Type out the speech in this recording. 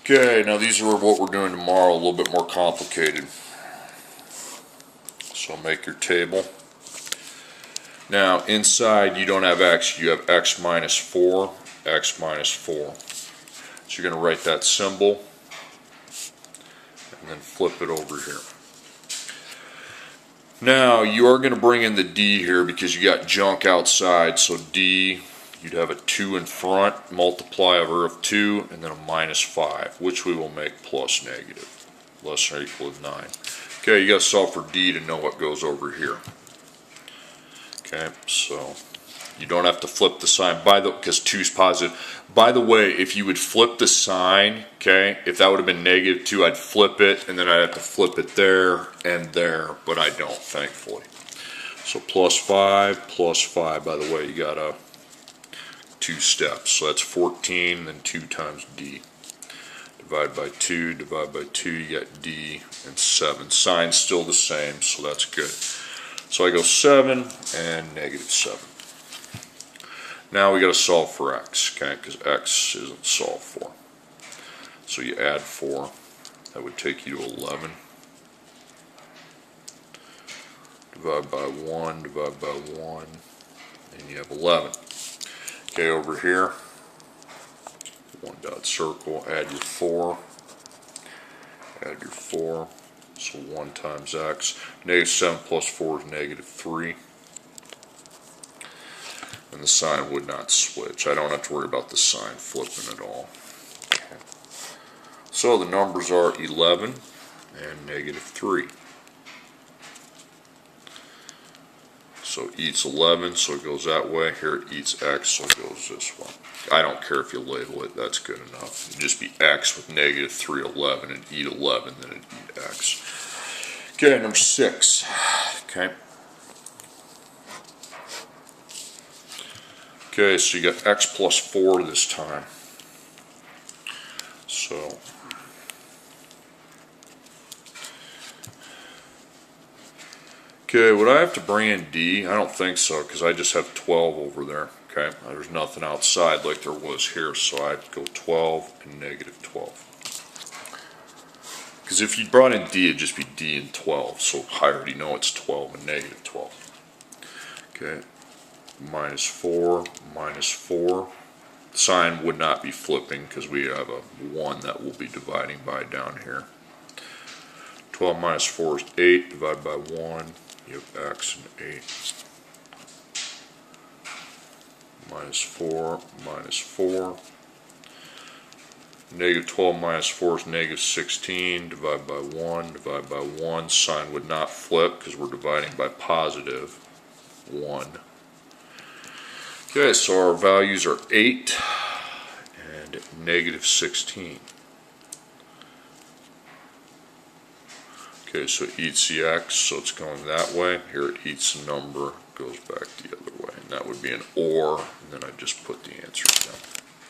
Okay, now these are what we're doing tomorrow, a little bit more complicated. So make your table. Now inside you don't have x, you have x minus 4, x minus 4. So you're going to write that symbol and then flip it over here. Now you are going to bring in the d here because you got junk outside, so d, you'd have a 2 in front, multiplier of 2, and then a minus 5, which we will make plus negative, less than or equal to 9. Okay, you got to solve for d to know what goes over here. Okay, so you don't have to flip the sign because 2 is positive. By the way, if you would flip the sign, okay, if that would have been negative 2, I'd flip it, and then I'd have to flip it there and there, but I don't, thankfully. So plus 5, by the way, you got 2 steps. So that's 14, then 2 times d. Divide by 2, you got d, and 7. Sign's still the same, so that's good. So I go 7 and negative 7. Now we got to solve for x, okay, because x isn't solved for. So you add 4. That would take you to 11. Divide by 1, and you have 11. Okay, over here, 1 dot circle, add your 4, so 1 times x. Negative 7 plus 4 is negative 3. And the sign would not switch. I don't have to worry about the sign flipping at all. Okay. So the numbers are 11 and negative 3. So it eats 11, so it goes that way. Here it eats x, so it goes this way. I don't care if you label it, that's good enough. It'd just be x with negative 3, 11, and eat 11, then it'd eat x. Okay, number 6. Okay. Okay, so you got x plus 4 this time. So okay, would I have to bring in d? I don't think so, because I just have 12 over there. Okay, there's nothing outside like there was here, so I'd go 12 and negative 12. Because if you brought in d, it'd just be d and 12, so I already know it's 12 and negative 12. Okay, minus 4, minus 4. The sign would not be flipping because we have a 1 that we'll be dividing by down here. 12 minus 4 is 8, divided by 1, you have x and 8. Minus 4, minus 4. Negative 12 minus 4 is negative 16, divided by 1, sign would not flip because we're dividing by positive 1. Okay, so our values are 8 and negative 16. Okay, so it eats the x, so it's going that way. Here it eats the number, goes back the other way. And that would be an OR, and then I just put the answers down.